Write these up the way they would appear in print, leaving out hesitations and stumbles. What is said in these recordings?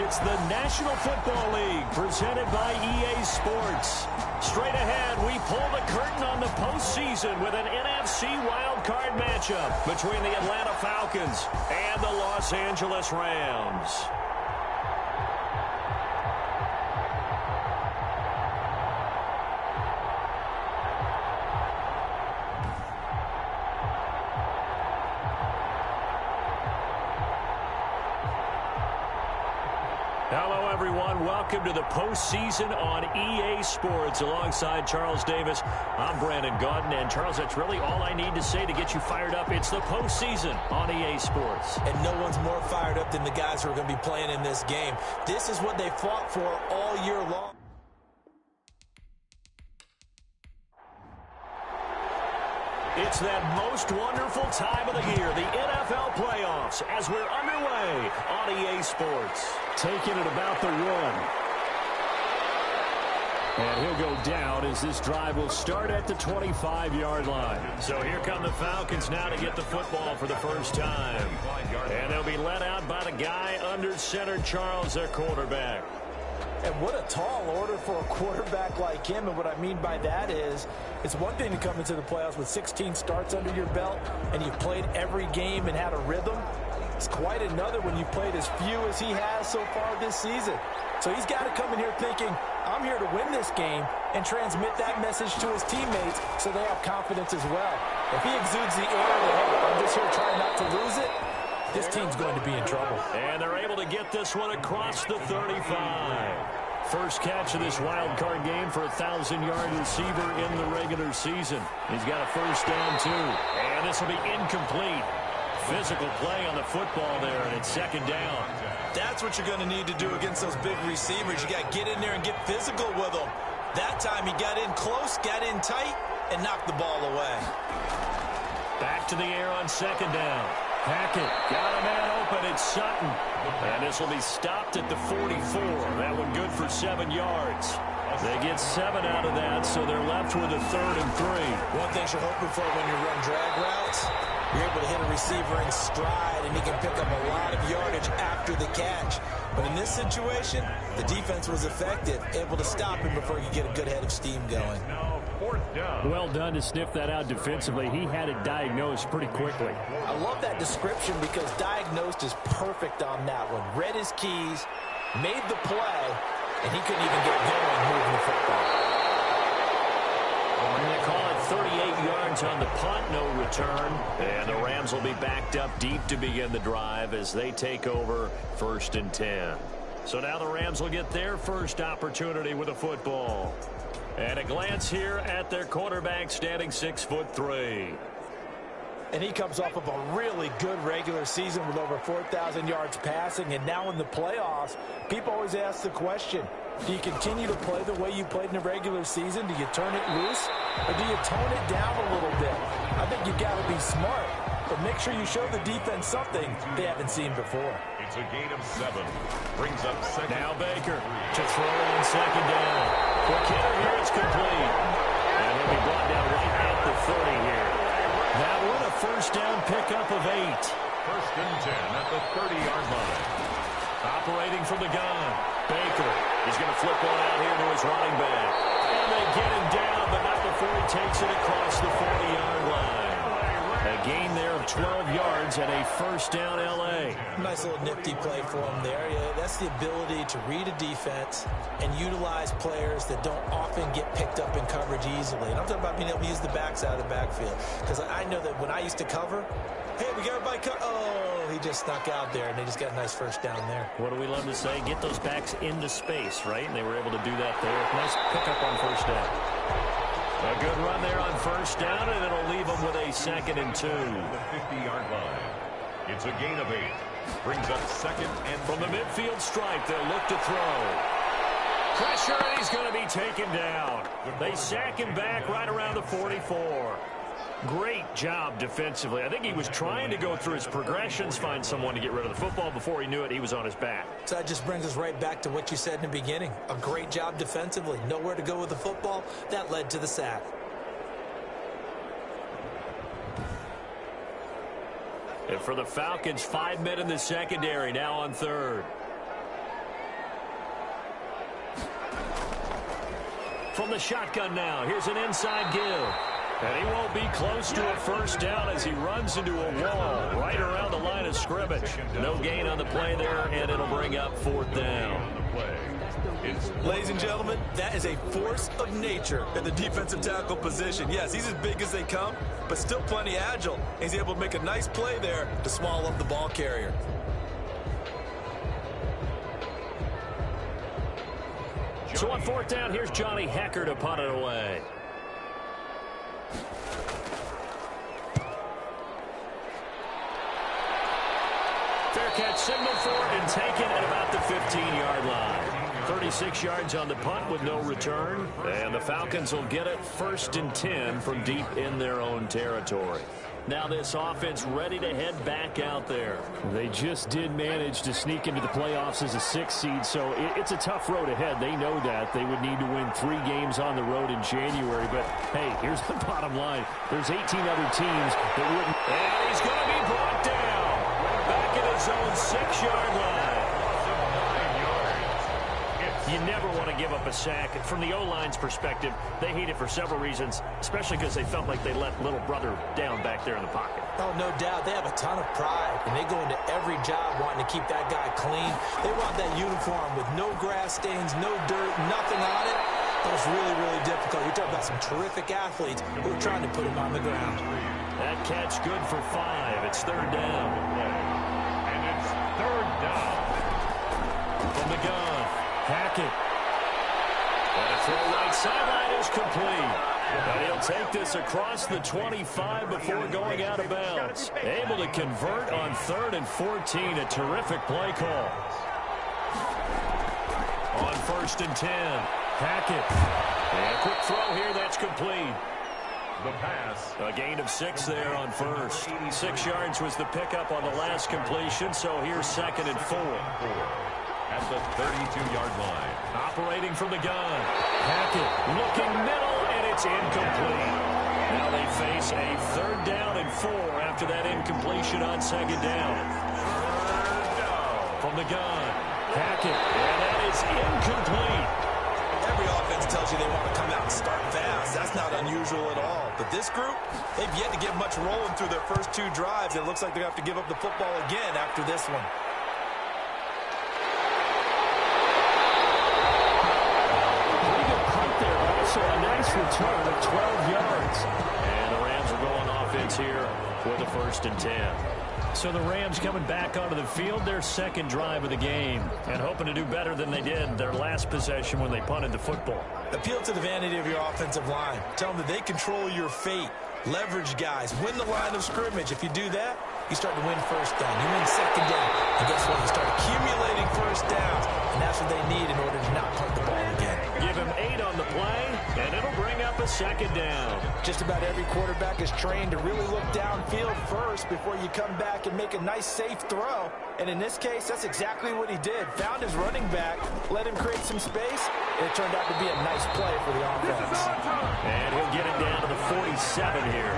It's the National Football League presented by EA Sports. Straight ahead, we pull the curtain on the postseason with an NFC Wildcard matchup between the Atlanta Falcons and the Los Angeles Rams. Hello, everyone. Welcome to the postseason on EA Sports. Alongside Charles Davis, I'm Brandon Gaudin. And, Charles, that's really all I need to say to get you fired up. It's the postseason on EA Sports. And no one's more fired up than the guys who are going to be playing in this game. This is what they fought for all year long. It's that most wonderful time of the year, the NFL playoffs, as we're underway on EA Sports. Taking it about the one. And he'll go down as this drive will start at the 25-yard line. So here come the Falcons now to get the football for the first time. And they'll be led out by the guy under center, Charles, their quarterback. And what a tall order for a quarterback like him. And what I mean by that is, it's one thing to come into the playoffs with 16 starts under your belt and you've played every game and had a rhythm. It's quite another when you've played as few as he has so far this season. So he's got to come in here thinking, I'm here to win this game and transmit that message to his teammates so they have confidence as well. If he exudes the air that, hey, I'm just here trying not to lose it, this team's going to be in trouble. And they're able to get this one across the 35. First catch of this wild card game for a 1,000-yard receiver in the regular season. He's got a first down, too. And this will be incomplete. Physical play on the football there, and it's second down. That's what you're going to need to do against those big receivers. You got to get in there and get physical with them. That time he got in close, got in tight, and knocked the ball away. Back to the air on second down. Hackett got a man open. It's Sutton. And this will be stopped at the 44. That one good for 7 yards. They get 7 out of that, so they're left with a 3rd and 3. One thing you're hoping for when you run drag routes, you're able to hit a receiver in stride, and he can pick up a lot of yardage after the catch. But in this situation, the defense was effective, able to stop him before he could get a good head of steam going. Well done to sniff that out defensively. He had it diagnosed pretty quickly. I love that description because diagnosed is perfect on that one. Read his keys, made the play, and he couldn't even get going moving the football. We're going to call it 38 yards on the punt, no return. And the Rams will be backed up deep to begin the drive as they take over 1st and 10. So now the Rams will get their first opportunity with a football. And a glance here at their quarterback standing 6'3". And he comes off of a really good regular season with over 4,000 yards passing. And now in the playoffs, people always ask the question, do you continue to play the way you played in the regular season? Do you turn it loose? Or do you tone it down a little bit? I think you've got to be smart, but make sure you show the defense something they haven't seen before. It's a gain of 7. Brings up second. Now Baker to throw on second down. Quick hitter here, it's complete. And he'll be brought down right at the 30 here. That one a first down pickup of 8. 1st and 10 at the 30-yard line. Operating from the gun. Baker is going to flip one out here to his running back. And they get him down, but not before he takes it across the 40-yard line. A gain there of 12 yards and a first down L.A. Nice little nifty play for him there. Yeah, that's the ability to read a defense and utilize players that don't often get picked up in coverage easily. And I'm talking about being able to use the backs out of the backfield. Because I know that when I used to cover, hey, we got everybody covered. Oh, he just snuck out there, and they just got a nice first down there. What do we love to say? Get those backs into space, right? And they were able to do that there. Nice pickup on first down. A good run there on first down, and it'll leave them with a 2nd and 2. The 50-yard line. It's a gain of 8. Brings up 2nd and from the midfield stripe, they'll look to throw. Pressure, and he's going to be taken down. They sack him back right around the 44. Great job defensively. I think he was trying to go through his progressions, find someone to get rid of the football. Before he knew it, he was on his back. So that just brings us right back to what you said in the beginning. A great job defensively. Nowhere to go with the football. That led to the sack. And for the Falcons, 5 men in the secondary now on 3rd. From the shotgun now, here's an inside give. And he won't be close to a first down as he runs into a wall right around the line of scrimmage. No gain on the play there, and it'll bring up 4th down. Ladies and gentlemen, that is a force of nature at the defensive tackle position. Yes, he's as big as they come, but still plenty agile. He's able to make a nice play there to swallow up the ball carrier. So on 4th down, here's Johnny Hecker to punt it away. Fair catch signaled for and taken at about the 15-yard line. 36 yards on the punt with no return. And the Falcons will get it 1st and 10 from deep in their own territory. Now this offense ready to head back out there. They just did manage to sneak into the playoffs as a 6th seed, so it's a tough road ahead. They know that. They would need to win 3 games on the road in January. But, hey, here's the bottom line. There's 18 other teams that wouldn't. And he's going to be brought down. Back at his own 6-yard line. You never want to give up a sack. From the O-line's perspective, they hate it for several reasons, especially because they felt like they let little brother down back there in the pocket. Oh, no doubt. They have a ton of pride, and they go into every job wanting to keep that guy clean. They want that uniform with no grass stains, no dirt, nothing on it. But it's really, really difficult. You're talking about some terrific athletes who are trying to put him on the ground. That catch good for 5. It's 3rd down. And it's 3rd down. From the gun, Hackett. And a throw right sideline is complete. And he'll take this across the 25 before going out of bounds. Able to convert on 3rd and 14. A terrific play call. On 1st and 10, Hackett. And a quick throw here, that's complete. The pass. A gain of 6 there on 1st. 6 yards was the pickup on the last completion, so here's 2nd and 4. At the 32-yard line. Operating from the gun. Hackett looking middle, and it's incomplete. Now they face a 3rd down and 4 after that incompletion on 2nd down. From the gun, Hackett, and that is incomplete. Every offense tells you they want to come out and start fast. That's not unusual at all. But this group, they've yet to get much rolling through their first 2 drives. It looks like they have to give up the football again after this one. So a nice return of 12 yards. And the Rams are going offense here with a 1st and 10. So the Rams coming back onto the field, their 2nd drive of the game, and hoping to do better than they did their last possession when they punted the football. Appeal to the vanity of your offensive line. Tell them that they control your fate. Leverage guys. Win the line of scrimmage. If you do that, you start to win 1st down. You win 2nd down. And guess what? You start accumulating 1st downs. And that's what they need in order to not punt the ball again. Give him 8 on the play, and it'll bring up a 2nd down. Just about every quarterback is trained to really look downfield first before you come back and make a nice, safe throw. And in this case, that's exactly what he did. Found his running back, let him create some space, and it turned out to be a nice play for the offense. And he'll get it down to the 47 here.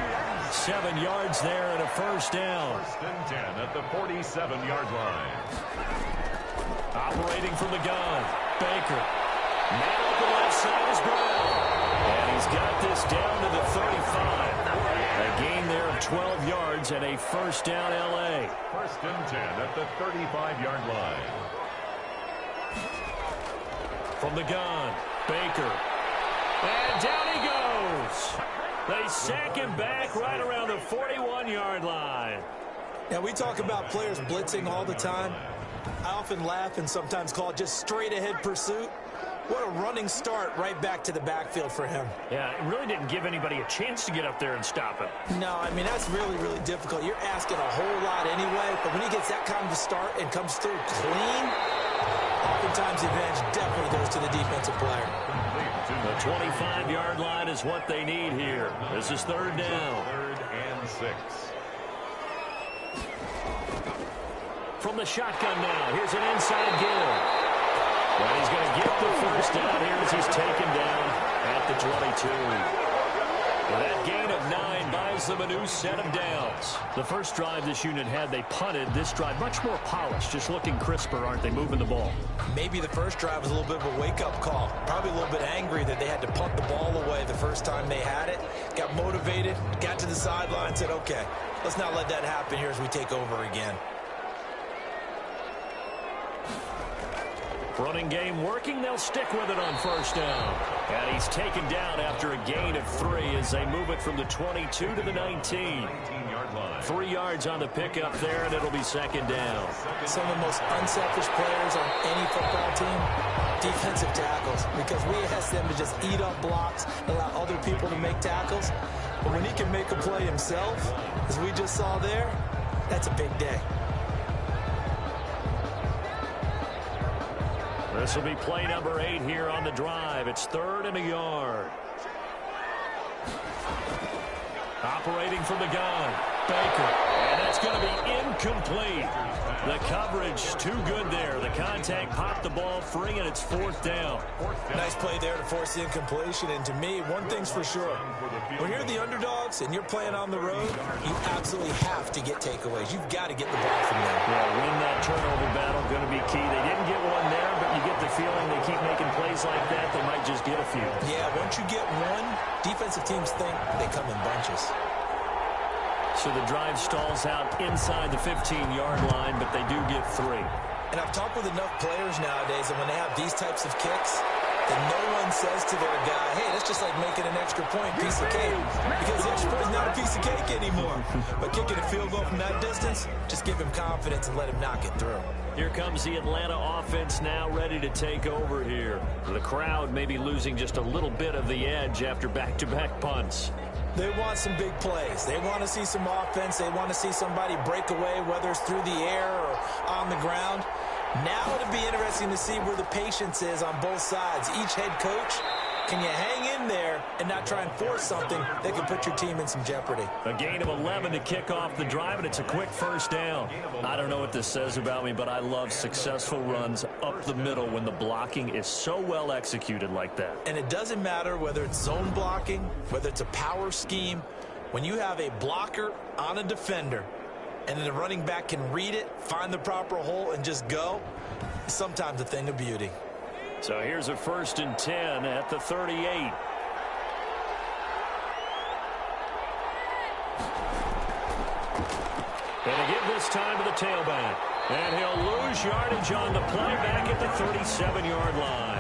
7 yards there and a 1st down. 1st and 10 at the 47-yard line. Operating from the gun, Baker. Man up the left side is Brown. And he's got this down to the 35. A gain there of 12 yards and a 1st down L.A. 1st and 10 at the 35-yard line. From the gun, Baker. And down he goes. They sack him back right around the 41-yard line. Now, we talk about players blitzing all the time. I often laugh and sometimes call it just straight-ahead pursuit. What a running start right back to the backfield for him. Yeah, it really didn't give anybody a chance to get up there and stop him. No, I mean, that's really, really difficult. You're asking a whole lot anyway, but when he gets that kind of a start and comes through clean, oftentimes the advantage definitely goes to the defensive player. The 25-yard line is what they need here. This is 3rd down. 3rd and 6. From the shotgun now, here's an inside give. Well, he's going to get the 1st down here as he's taken down at the 22. That gain of 9 buys them a new set of downs. The first drive this unit had, they punted. This drive, much more polished, just looking crisper, aren't they, moving the ball? Maybe the first drive was a little bit of a wake-up call. Probably a little bit angry that they had to punt the ball away the first time they had it. Got motivated, got to the sideline, said, okay, let's not let that happen here as we take over again. Running game working. They'll stick with it on first down. And he's taken down after a gain of 3 as they move it from the 22 to the 19. 19-yard line. 3 yards on the pickup there, and it'll be second down. Some of the most unselfish players on any football team, defensive tackles, because we ask them to just eat up blocks, allow other people to make tackles. But when he can make a play himself, as we just saw there, that's a big day. This will be play number 8 here on the drive. It's 3rd and a yard. Operating from the gun, Baker. And that's going to be incomplete. The coverage too good there. The contact popped the ball free, and it's 4th down. Nice play there to force the incompletion. And to me, one thing's for sure. When you're the underdogs and you're playing on the road, you absolutely have to get takeaways. You've got to get the ball from them. Yeah, win that turnover battle, going to be key. They didn't get one there, but you get the feeling they keep making plays like that, they might just get a few. Yeah, once you get one, defensive teams think they come in bunches. So the drive stalls out inside the 15-yard line, but they do get 3. And I've talked with enough players nowadays, and when they have these types of kicks, that no one says to their guy, hey, that's just like making an extra point, piece of cake. Because the extra point is not a piece of cake anymore. But kicking a field goal from that distance, just give him confidence and let him knock it through. Here comes the Atlanta offense now ready to take over here. The crowd may be losing just a little bit of the edge after back-to-back punts. They want some big plays. They want to see some offense. They want to see somebody break away, whether it's through the air or on the ground. Now it'll be interesting to see where the patience is on both sides. Each head coach, can you hang in there and not try and force something that can put your team in some jeopardy? A gain of 11 to kick off the drive, and it's a quick first down. I don't know what this says about me, but I love successful runs up the middle when the blocking is so well executed like that. And it doesn't matter whether it's zone blocking, whether it's a power scheme. When you have a blocker on a defender and then the running back can read it, find the proper hole, and just go, it's sometimes a thing of beauty. So here's a 1st and 10 at the 38. And to give this time to the tailback. And he'll lose yardage on the play back at the 37-yard line.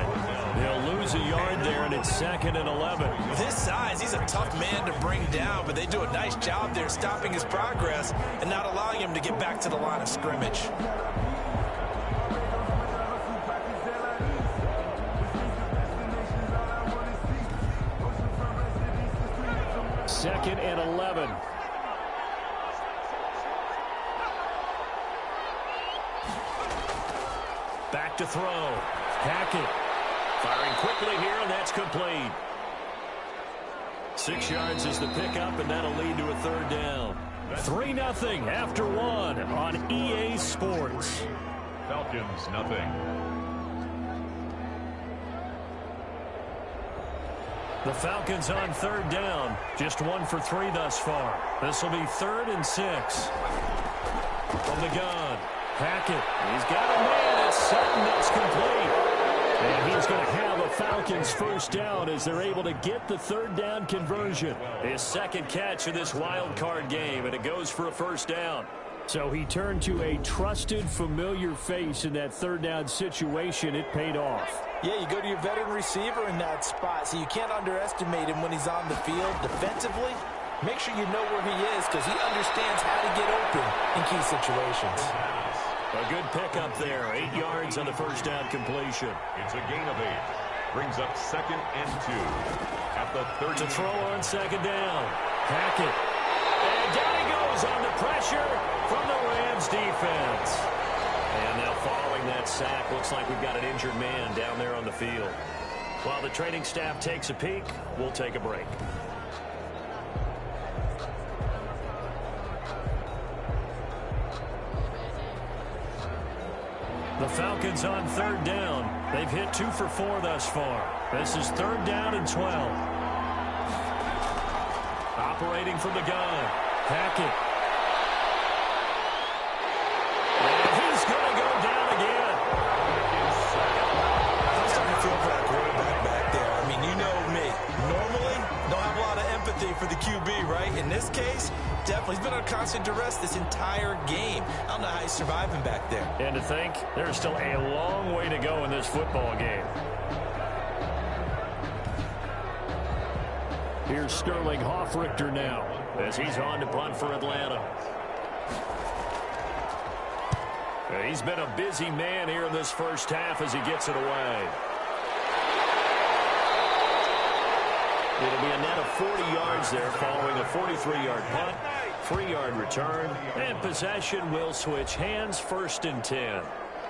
They'll lose a yard there, and it's 2nd and 11. With his size, he's a tough man to bring down, but they do a nice job there stopping his progress and not allowing him to get back to the line of scrimmage. Second and 11. Back to throw. Hackett firing quickly here, and that's complete. 6 yards is the pickup, and that'll lead to a 3rd down. 3-0 after 1 on EA Sports. Falcons, nothing. The Falcons on 3rd down. Just 1 for 3 thus far. This will be 3rd and 6. From the gun, Hackett. He's got a man. It's Sutton. That's complete. And he's going to have a Falcons first down as they're able to get the 3rd down conversion. His 2nd catch of this wild card game, and it goes for a first down. So he turned to a trusted, familiar face in that 3rd down situation. It paid off. Yeah, you go to your veteran receiver in that spot, so you can't underestimate him when he's on the field defensively. Make sure you know where he is because he understands how to get open in key situations. A good pickup there. 8 yards on the first down completion. It's a gain of 8. Brings up 2nd and 2 at the 30. To throw on 2nd down. Hackett. And down he goes on the pressure from the Rams defense. And now following that sack, looks like we've got an injured man down there on the field. While the training staff takes a peek, we'll take a break. The Falcons on 3rd down. They've hit 2 for 4 thus far. This is 3rd down and 12. Operating from the gun. Hackett. And he's going to go down again. I'm starting to feel for that quarterback back there. I mean, you know me. Normally, don't have a lot of empathy for the QB, right? In this case, definitely. He's been on constant duress this entire game. I don't know how he's surviving back there. And to think, there's still a long way to go in this football game. Here's Sterling Hoffrichter now as he's on to punt for Atlanta. He's been a busy man here in this first half as he gets it away. It'll be a net of 40 yards there following a 43-yard punt, 3-yard return, and possession will switch hands, 1st and 10.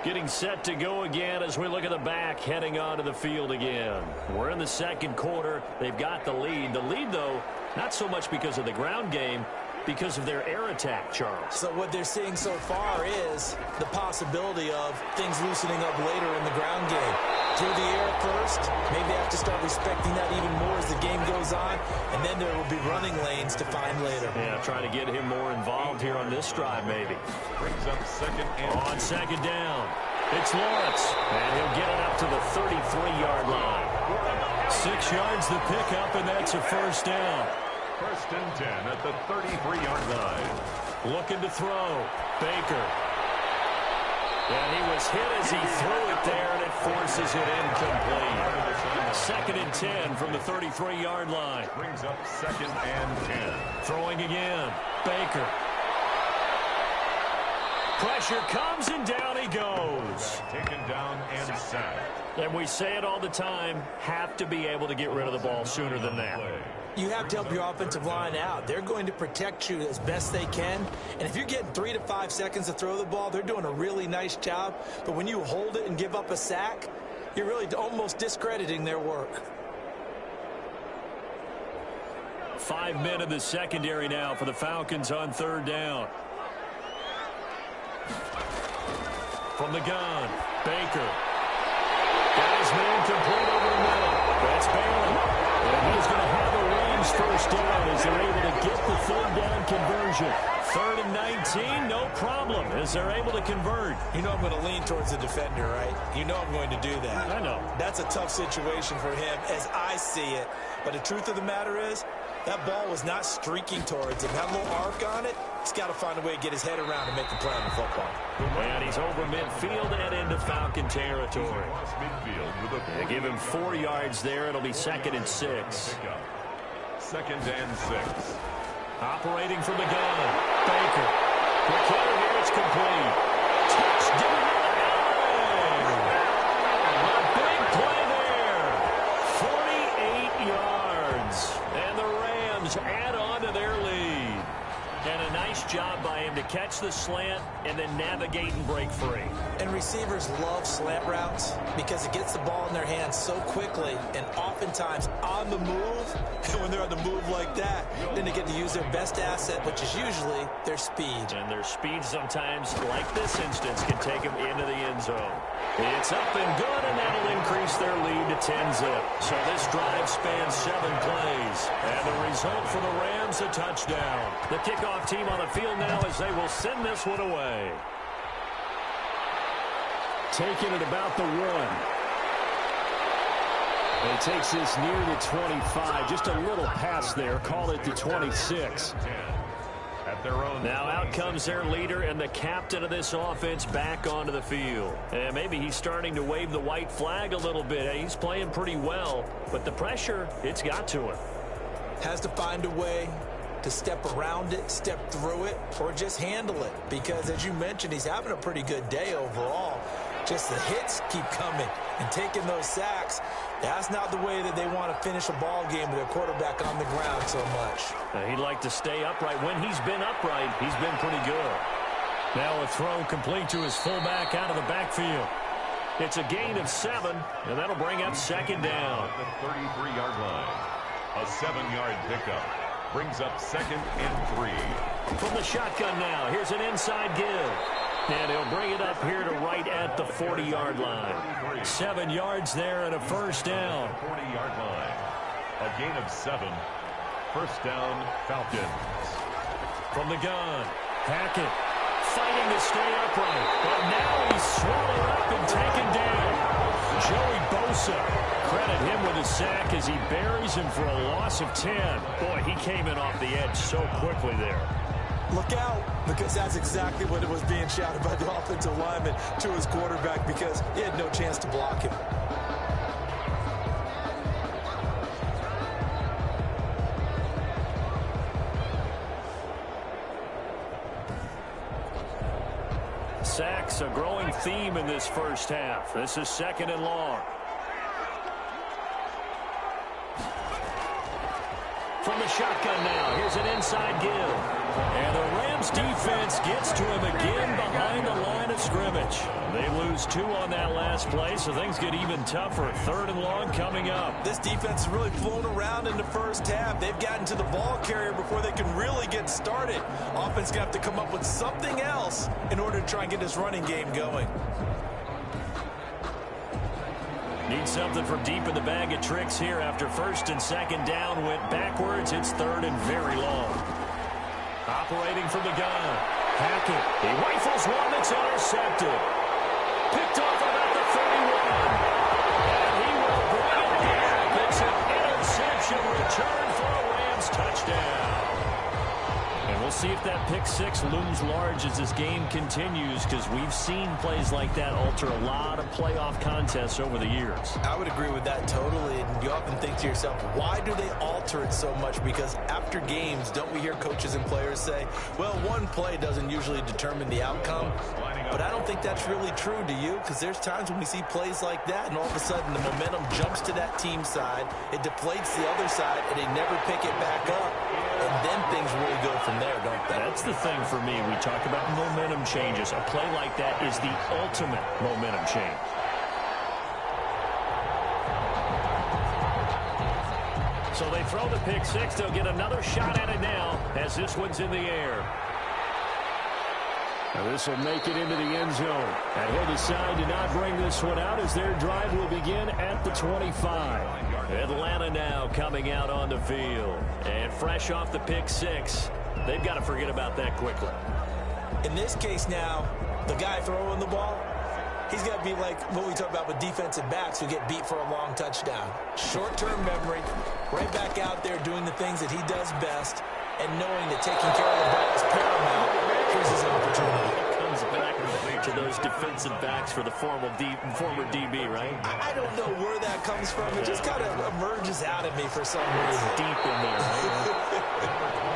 Getting set to go again as we look at the back, heading onto the field again. We're in the second quarter. They've got the lead. The lead, though, not so much because of the ground game, because of their air attack, Charles. So what they're seeing so far is the possibility of things loosening up later in the ground game. Through the air first, maybe they have to start respecting that even more as the game goes on, and then there will be running lanes to find later. Yeah, trying to get him more involved here on this drive, maybe. Brings up second and on second down. It's Lawrence, and he'll get it up to the 33-yard line. 6 yards the pickup, and that's a first down. 1st and 10 at the 33-yard line. Looking to throw. Baker. And he was hit as he threw it there, and it forces it incomplete. 2nd and 10 from the 33-yard line. Brings up 2nd and 10. Throwing again. Baker. Pressure comes, and down he goes. Taken down and sacked. And we say it all the time, have to be able to get rid of the ball sooner than that. You have to help your offensive line out. They're going to protect you as best they can. And if you're getting 3 to 5 seconds to throw the ball, they're doing a really nice job. But when you hold it and give up a sack, you're really almost discrediting their work. 5 men in the secondary now for the Falcons on 3rd down. From the gun, Baker. Got his man complete over the middle. That's Bailey. And he's going to have a Rams first down as they're able to get the 3rd down conversion. 3rd and 19, no problem as they're able to convert. You know I'm going to lean towards the defender, right? You know I'm going to do that. I know. That's a tough situation for him as I see it. But the truth of the matter is, that ball was not streaking towards him. Had a little arc on it. He's got to find a way to get his head around and make the play on the football. And he's over midfield and into Falcon territory. They give him 4 yards there. It'll be 2nd and 6. 2nd and 6. Operating from the gun. Baker. Quick hitter here. It's complete. Touchdown. A big play there. 48 yards. And the Rams add on to their lead. And a nice job by him to catch the slant and then navigate and break free. And receivers love slant routes because it gets the ball in their hands so quickly and oftentimes on the move. And when they're on the move like that, then they get to use their best asset, which is usually their speed. And their speed sometimes, like this instance, can take them into the end zone. It's up and good, and that'll increase their lead to 10-zip. So this drive spans 7 plays. And the result for the Rams, a touchdown. The kickoff team on the field now as they will send this one away. Taking it about the 1. And he takes this near the 25. Just a little pass there. Call it the 26. At their own. Now out comes their leader and the captain of this offense back onto the field. And maybe he's starting to wave the white flag a little bit. He's playing pretty well, but the pressure, it's got to him. Has to find a way to step around it, step through it, or just handle it. Because as you mentioned, he's having a pretty good day overall. Just the hits keep coming and taking those sacks. That's not the way that they want to finish a ball game with their quarterback on the ground so much. He'd like to stay upright. When he's been upright, he's been pretty good. Now a throw complete to his fullback out of the backfield. It's a gain of 7, and that'll bring up 2nd down. At the 33-yard line. A 7-yard pickup. Brings up 2nd and 3. From the shotgun now, here's an inside give. And he'll bring it up here to right at the 40-yard line. 7 yards there and a first down. 40-yard line. A gain of 7. First down, Falcons. From the gun, Hackett fighting to stay upright, but now he's swallowed up and taken down. Joey Bosa, credit him with a sack as he buries him for a loss of 10. Boy, he came in off the edge so quickly there. Look out, because that's exactly what it was being shouted by the offensive lineman to his quarterback, because he had no chance to block him. Sacks, a growing theme in this first half. This is 2nd and long. From the shotgun now, here's an inside give. And the Rams defense gets to him again behind the line of scrimmage. They lose 2 on that last play, so things get even tougher. 3rd and long coming up. This defense has really flown around in the first half. They've gotten to the ball carrier before they can really get started. Offense going to have to come up with something else in order to try and get this running game going. Need something from deep in the bag of tricks here after 1st and 2nd down went backwards. It's 3rd and very long. Operating from the gun, Hackett. He rifles one that's intercepted. Picked off about the 31. And he will bring it back. It's an interception return for a Rams touchdown. And we'll see if that pick 6 looms large as this game continues, because we've seen plays like that alter a lot of playoff contests over the years. I would agree with that totally. And you often think to yourself, why do they alter it so much? Because after games, don't we hear coaches and players say, well, one play doesn't usually determine the outcome. But I don't think that's really true, do you? Because there's times when we see plays like that, and all of a sudden the momentum jumps to that team side, it deflates the other side, and they never pick it back up. And then things really go from there, don't they? That's the thing for me. We talk about momentum changes. A play like that is the ultimate momentum change. So they throw the pick 6. They'll get another shot at it now as this one's in the air. Now this will make it into the end zone. And he'll decide to not bring this one out as their drive will begin at the 25. Atlanta now coming out on the field. And fresh off the pick 6, they've got to forget about that quickly. In this case now, the guy throwing the ball, he's got to be like what we talk about with defensive backs who get beat for a long touchdown. Short-term memory, right back out there doing the things that he does best, and knowing that taking care of the ball is paramount. Here's his opportunity. Comes back to those defensive backs for the former DB, right? I don't know where that comes from. It just kind of emerges out of me for some reason. Deep in there.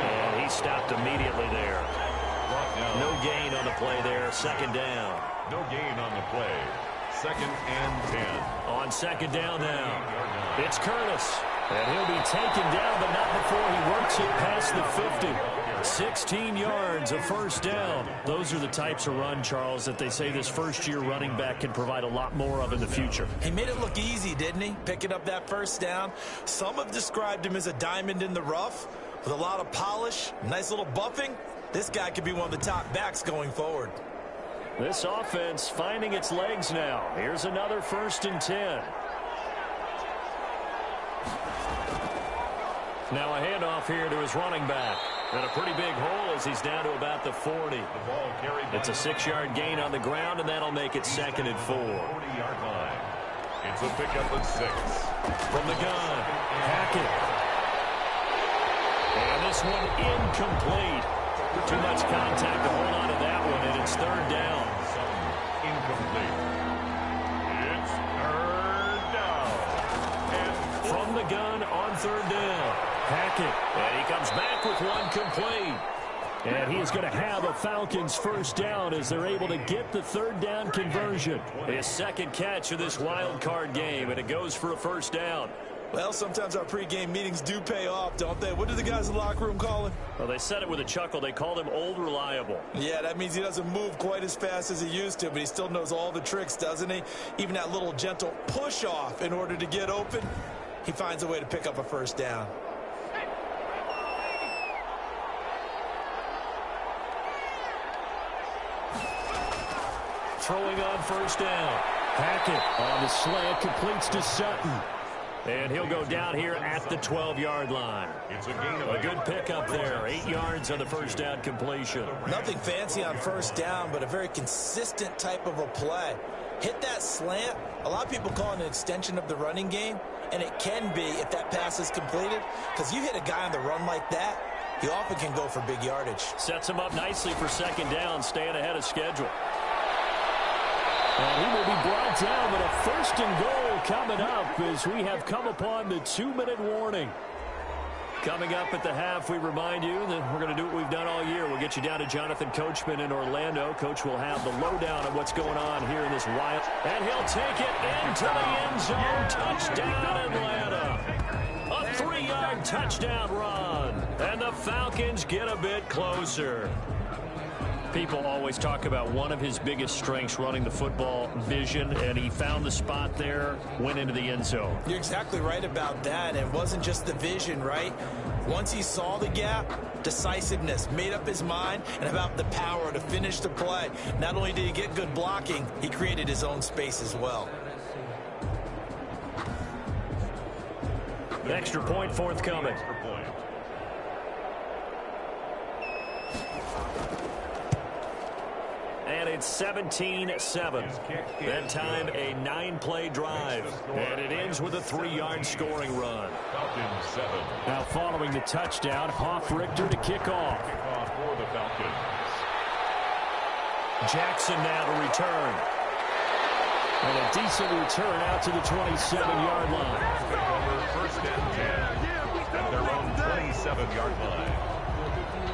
And he stopped immediately there. No gain on the play there. 2nd down. No gain on the play. 2nd and 10. On 2nd down now, it's Curtis. And he'll be taken down, but not before he works it past the 50. 16 yards, a 1st down. Those are the types of run, Charles, that they say this first-year running back can provide a lot more of in the future. He made it look easy, didn't he? Picking up that 1st down. Some have described him as a diamond in the rough with a lot of polish, nice little buffing. This guy could be one of the top backs going forward. This offense finding its legs now. Here's another 1st and 10. Now a handoff here to his running back. And a pretty big hole as he's down to about the 40. It's a 6-yard gain on the ground, and that'll make it 2nd and 4. 40-yard line. It's a pickup at 6. From the gun, Hackett. And this one incomplete. Too much contact to hold on to that one, and it's 3rd down. Incomplete. It's 3rd down. And from the gun on 3rd down, Hackett. And he comes back with one complete. And he is going to have a Falcons 1st down as they're able to get the 3rd down conversion. His 2nd catch of this wild card game, and it goes for a 1st down. Well, sometimes our pregame meetings do pay off, don't they? What do the guys in the locker room call him? Well, they said it with a chuckle. They called him Old Reliable. Yeah, that means he doesn't move quite as fast as he used to, but he still knows all the tricks, doesn't he? Even that little gentle push-off in order to get open, he finds a way to pick up a 1st down. Throwing on 1st down. Hackett on the slant, completes to Sutton. And he'll go down here at the 12-yard line. It's a gain of A good pickup there. 8 yards on the first down completion. Nothing fancy on first down, but a very consistent type of a play. Hit that slant. A lot of people call it an extension of the running game, and it can be if that pass is completed, because you hit a guy on the run like that, he often can go for big yardage. Sets him up nicely for second down, staying ahead of schedule. And he will be brought down with a first and goal coming up as we have come upon the 2-minute warning. Coming up at the half, we remind you that we're going to do what we've done all year. We'll get you down to Jonathan Coachman in Orlando. Coach will have the lowdown of what's going on here in this wild. And he'll take it into the end zone. Touchdown, Atlanta. A 3-yard touchdown run. And the Falcons get a bit closer. People always talk about one of his biggest strengths, running the football, vision, and he found the spot there, went into the end zone. You're exactly right about that. It wasn't just the vision, right? Once he saw the gap, decisiveness, made up his mind, and about the power to finish the play. Not only did he get good blocking, he created his own space as well. An extra point forthcoming. And it's 17-7. That time, a 9-play drive. And it ends with a 3-yard scoring run. Falcons 7. Now following the touchdown, Richter to kick off. Kickoff for the Falcons. Jackson now to return. And a decent return out to the 27-yard line. First and 10 at their own 27-yard line.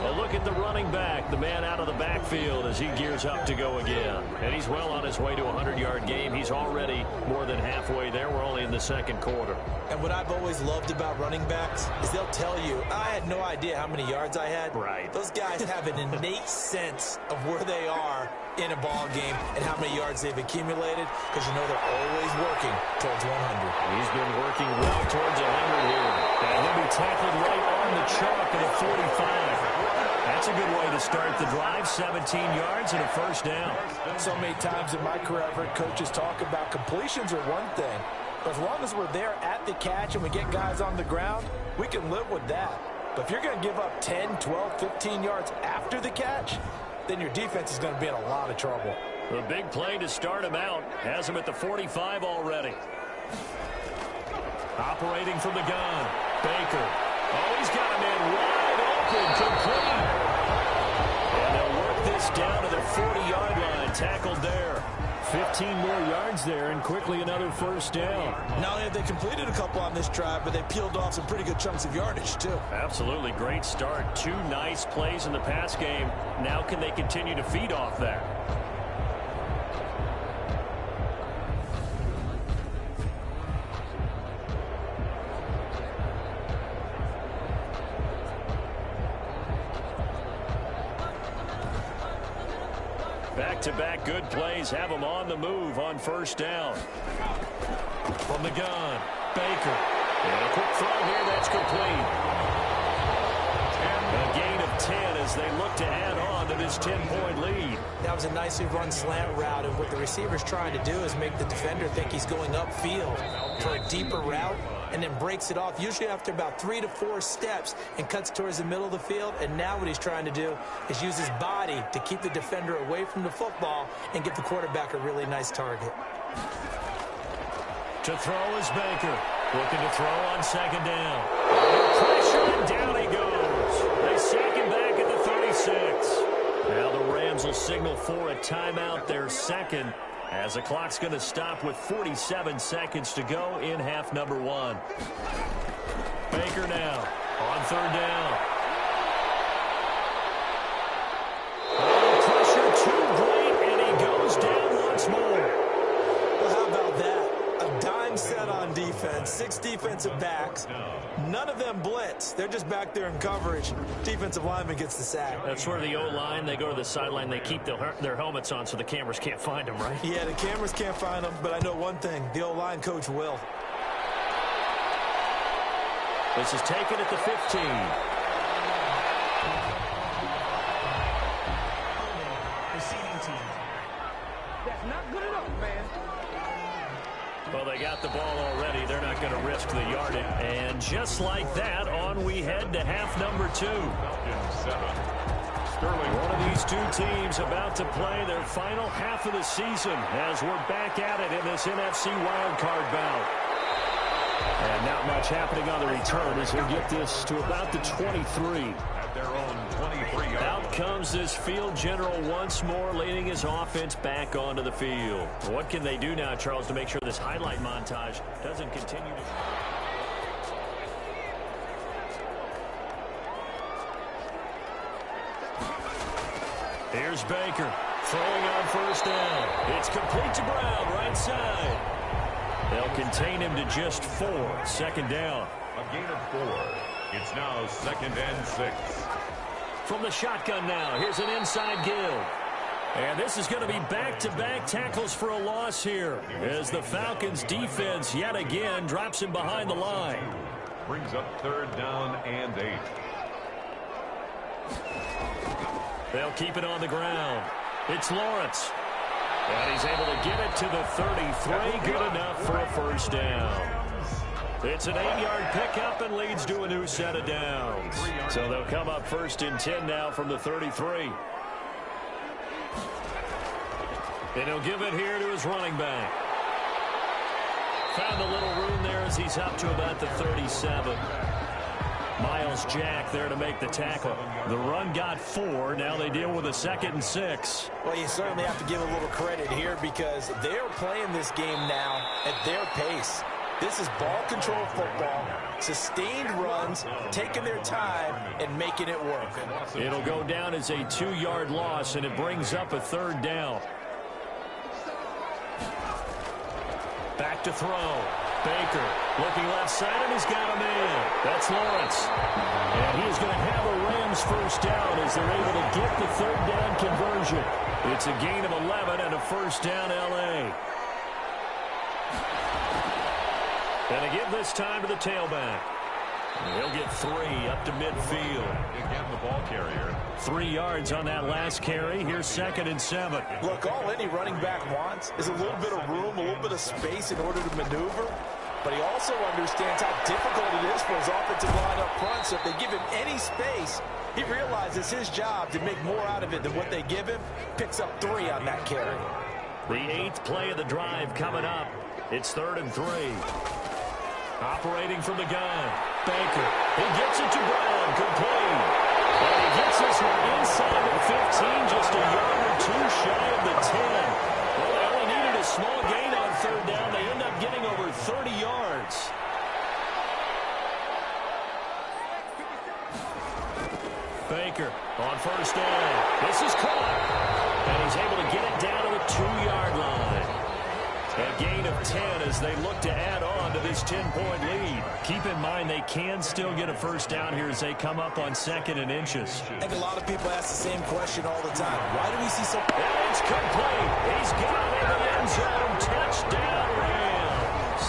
A look at the running back, the man out of the backfield as he gears up to go again. And he's well on his way to a 100-yard game. He's already more than halfway there. We're only in the second quarter. And what I've always loved about running backs is they'll tell you, I had no idea how many yards I had. Right. Those guys have an innate sense of where they are in a ball game and how many yards they've accumulated, because you know they're always working towards 100. He's been working well towards 100 here. And he'll be tackled right on the chalk at a 45. That's a good way to start the drive. 17 yards and a first down. So many times in my career, I've heard coaches talk about completions are one thing. But as long as we're there at the catch and we get guys on the ground, we can live with that. But if you're going to give up 10, 12, 15 yards after the catch, then your defense is going to be in a lot of trouble. The big play to start him out. Has him at the 45 already. Operating from the gun. Baker. Oh, he's got a man wide open. Complete. And they'll work this down to the 40-yard line. Tackled there. 15 more yards there, and quickly another first down. Not only have they completed a couple on this drive, but they peeled off some pretty good chunks of yardage, too. Absolutely great start. 2 nice plays in the pass game. Now can they continue to feed off that? Back-to-back good plays have them on the move on first down. From the gun, Baker. And a quick throw here, that's complete. A gain of 10 as they look to add on to this 10-point lead. That was a nicely run slant route, and what the receiver's trying to do is make the defender think he's going upfield for a deeper route, and then breaks it off, usually after about 3 to 4 steps, and cuts towards the middle of the field. And now what he's trying to do is use his body to keep the defender away from the football and give the quarterback a really nice target. To throw is Baker. Looking to throw on second down. Pressure, and down he goes. They sack him back at the 36. Now the Rams will signal for a timeout, their second, as the clock's going to stop with 47 seconds to go in half number 1. Baker now on third down. Oh, pressure too great, and he goes down once more. Well, how about that? A dime set on defense, 6 defensive backs. None of them blitz. They're just back there in coverage. Defensive lineman gets the sack. That's where the O-line, they go to the sideline, they keep their helmets on so the cameras can't find them, right? Yeah, the cameras can't find them, but I know one thing. The O-line coach will. This is taken at the 15. Receiving team. That's not good enough, man. Well, they got the ball already. They're not going to risk the yardage. And just like that, on we head to half number 2. Falcons 7. One of these two teams about to play their final half of the season as we're back at it in this NFC Wildcard bout. And not much happening on the return as we get this to about the 23. At their own 23-yard. Out comes this field general once more, leading his offense back onto the field. What can they do now, Charles, to make sure this highlight montage doesn't continue to... Here's Baker throwing on first down. It's complete to Brown, right side. They'll contain him to just 4. Second down. A gain of 4. It's now 2nd and 6. From the shotgun now, here's an inside give. And this is going to be back-to-back tackles for a loss here as the Falcons defense yet again drops him behind the line. Brings up 3rd down and 8. They'll keep it on the ground. It's Lawrence. And he's able to get it to the 33. Good enough for a first down. It's an 8-yard pickup and leads to a new set of downs. So they'll come up 1st and 10 now from the 33. And he'll give it here to his running back. Found a little room there as he's up to about the 37. Miles Jack there to make the tackle. The run got 4. Now they deal with a 2nd and 6. Well, you certainly have to give a little credit here because they're playing this game now at their pace. This is ball control football, sustained runs, taking their time, and making it work. It'll go down as a 2-yard loss, and it brings up a 3rd down. Back to throw. Baker looking left side, and he's got a man. That's Lawrence. And he is going to have a Rams first down as they're able to get the 3rd down conversion. It's a gain of 11 and a first down L.A. And to give this time to the tailback. He'll get 3 up to midfield. Again, the ball carrier. 3 yards on that last carry. Here's 2nd and 7. Look, all any running back wants is a little bit of room, a little bit of space in order to maneuver. But he also understands how difficult it is for his offensive line up front. So if they give him any space, he realizes his job to make more out of it than what they give him. Picks up 3 on that carry. The 8th play of the drive coming up. It's 3rd and 3. Operating from the gun. Baker. He gets it to Brown. Complete. And he gets this one inside the 15, just a yard or 2 shy of the 10. Well, they only needed a small gain on 3rd down. They end up getting over 30 yards. Baker on first down. This is caught. And he's able to get it down to the 2-yard line. A gain of 10 as they look to add on to this 10-point lead. Keep in mind they can still get a first down here as they come up on 2nd and inches. I think a lot of people ask the same question all the time. Why do we see so... And it's complete. He's got it in the end zone. Touchdown, Rams.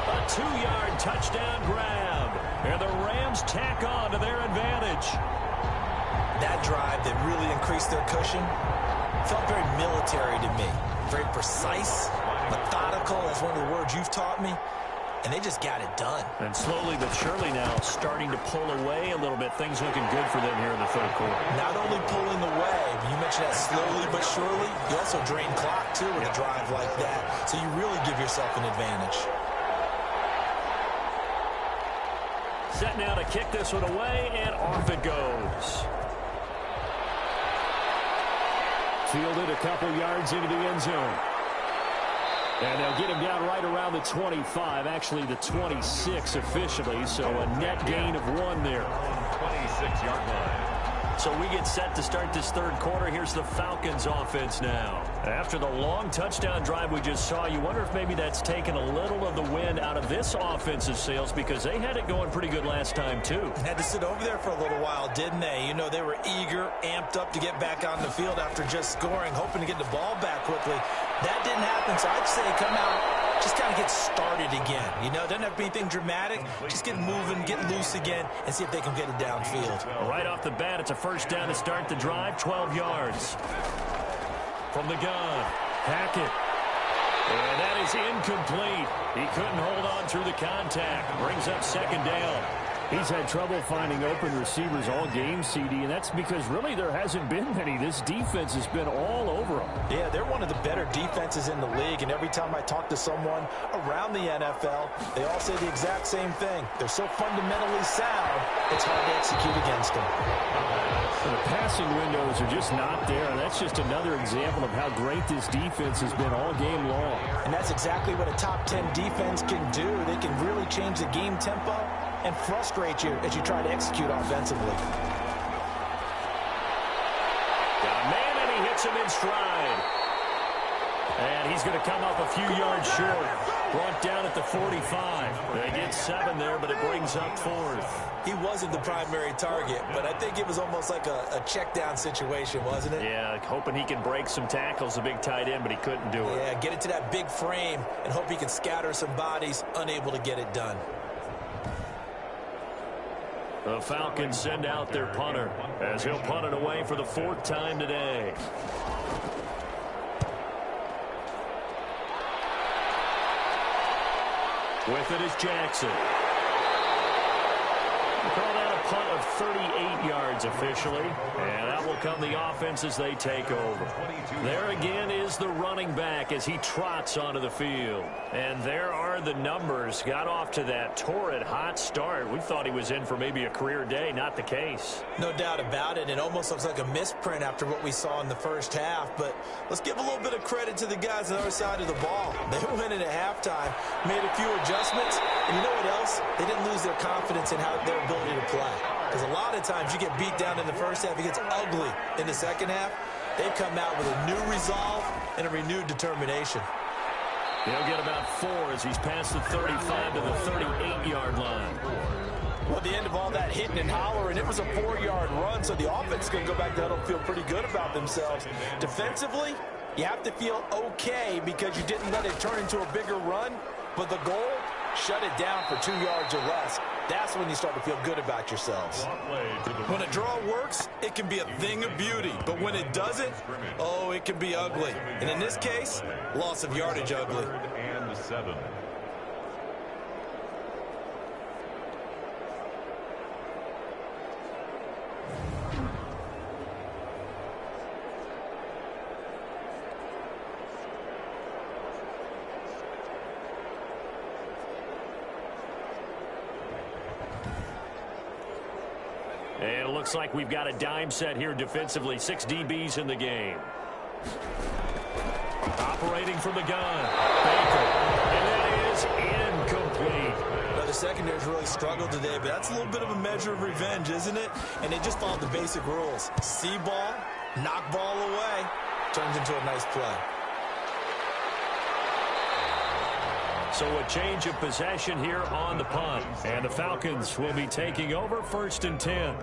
A 2-yard touchdown grab. And the Rams tack on to their advantage. That drive that really increased their cushion felt very military to me. Very precise, methodical. That's one of the words you've taught me. And they just got it done. And slowly but surely now starting to pull away a little bit. Things looking good for them here in the 3rd quarter. Not only pulling away, you mentioned that slowly but surely, you also drain clock too with a drive like that. So you really give yourself an advantage. Set now to kick this one away, and off it goes. Fielded a couple yards into the end zone. And they'll get him down right around the 25, actually the 26 officially, so a net gain of 1 there. 26-yard line. So we get set to start this 3rd quarter. Here's the Falcons offense now. After the long touchdown drive we just saw, you wonder if maybe that's taken a little of the wind out of this offensive sails because they had it going pretty good last time too. Had to sit over there for a little while, didn't they? You know, they were eager, amped up to get back on the field after just scoring, hoping to get the ball back quickly. That didn't happen, so I'd say come out, just kind of get started again. You know, doesn't have to be anything dramatic. Just get moving, get loose again, and see if they can get it downfield. Right off the bat, it's a first down to start the drive, 12 yards. From the gun, Hackett. And that is incomplete. He couldn't hold on through the contact. Brings up second down. He's had trouble finding open receivers all game, CD, and that's because really there hasn't been many. This defense has been all over them. Yeah, they're one of the better defenses in the league, and every time I talk to someone around the NFL, they all say the exact same thing. They're so fundamentally sound, it's hard to execute against them. So the passing windows are just not there, and that's just another example of how great this defense has been all game long. And that's exactly what a top 10 defense can do. They can really change the game tempo and frustrate you as you try to execute offensively. Got a man, and he hits him in stride. And he's going to come up a few yards short. Brought down at the 45. They get 7 there, but it brings up 4th. He wasn't the primary target, but I think it was almost like a check down situation, wasn't it? Yeah, hoping he can break some tackles, a big tight end, but he couldn't do it. Yeah, get it to that big frame and hope he can scatter some bodies, unable to get it done. The Falcons send out their punter as he'll punt it away for the 4th time today. With it is Jackson. We'll call that a punt of 38 yards officially, and that will come the offense as they take over. There again is the running back as he trots onto the field. And there are the numbers. Got off to that torrid hot start. We thought he was in for maybe a career day. Not the case. No doubt about it. It almost looks like a misprint after what we saw in the first half. But let's give a little bit of credit to the guys on the other side of the ball. They went in at halftime, made a few adjustments. And you know what else? They didn't lose their confidence in their ability to play. Because a lot of times you get beat down in the first half. It gets ugly in the second half. They've come out with a new resolve and a renewed determination. He'll get about 4 as he's past the 35 to the 38-yard line. Well, at the end of all that hitting and hollering, it was a 4-yard run, so the offense is going to go back to huddle and feel pretty good about themselves. Defensively, you have to feel okay because you didn't let it turn into a bigger run, but the goal, shut it down for 2 yards or less. That's when you start to feel good about yourselves. When a draw works, it can be a thing of beauty. But when it doesn't, oh, it can be ugly. And in this case, loss of yardage ugly. And 7. And it looks like we've got a dime set here defensively. 6 DBs in the game. Operating from the gun. Baker. And that is incomplete. Now, the secondary's really struggled today, but that's a little bit of a measure of revenge, isn't it? And they just followed the basic rules. See ball, knock ball away, turns into a nice play. So a change of possession here on the punt. And the Falcons will be taking over 1st and 10.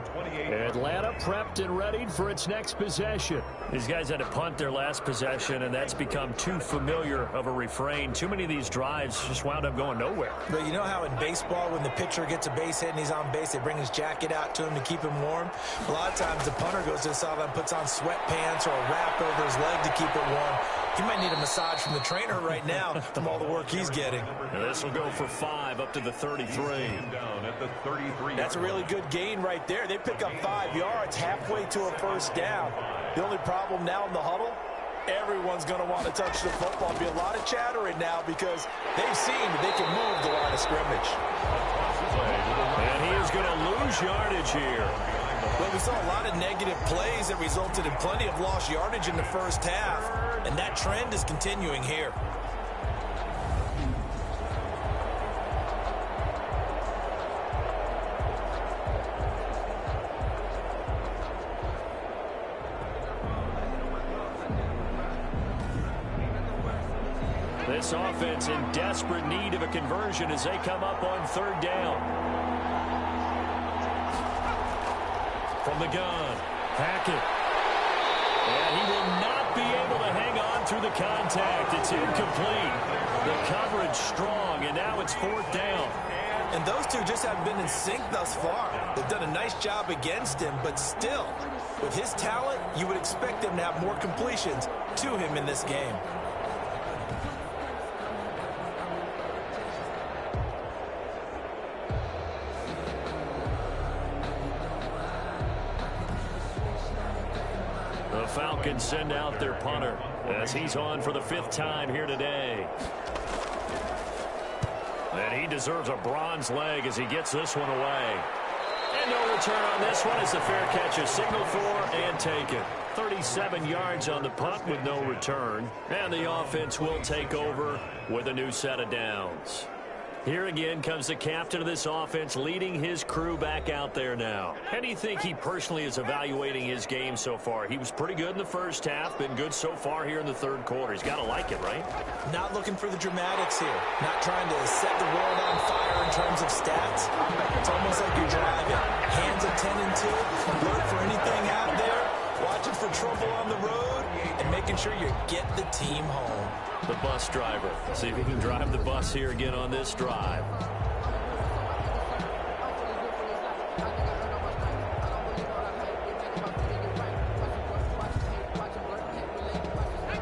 Atlanta prepped and readied for its next possession. These guys had to punt their last possession, and that's become too familiar of a refrain. Too many of these drives just wound up going nowhere. But you know how in baseball, when the pitcher gets a base hit and he's on base, they bring his jacket out to him to keep him warm? A lot of times the punter goes to the sideline, puts on sweatpants or a wrap over his leg to keep it warm. He might need a massage from the trainer right now from all the work he's getting. And this will go for 5 up to the 33. Down at the 33. That's a really good gain right there. They pick up 5 yards halfway to a first down. The only problem now in the huddle, everyone's going to want to touch the football. There'll be a lot of chattering now because they've seen that they can move the line of scrimmage. And he is going to lose yardage here. Well, we saw a lot of negative plays that resulted in plenty of lost yardage in the first half, and that trend is continuing here. This offense in desperate need of a conversion as they come up on 3rd down. From the gun, Hackett. And he will not be able to hang on through the contact. It's incomplete. The coverage strong, and now it's 4th down. And those two just haven't been in sync thus far. They've done a nice job against him, but still, with his talent, you would expect them to have more completions to him in this game. Falcons send out their punter as he's on for the 5th time here today. And he deserves a bronze leg as he gets this one away. And no return on this one as the fair catch is signaled for and taken. 37 yards on the punt with no return. And the offense will take over with a new set of downs. Here again comes the captain of this offense leading his crew back out there now. How do you think he personally is evaluating his game so far? He was pretty good in the first half, been good so far here in the 3rd quarter. He's got to like it, right? Not looking for the dramatics here. Not trying to set the world on fire in terms of stats. It's almost like you're driving. Hands attending to it. Alert for anything out there. Watching for trouble on the road. And making sure you get the team home. The bus driver. See if he can drive the bus here again on this drive.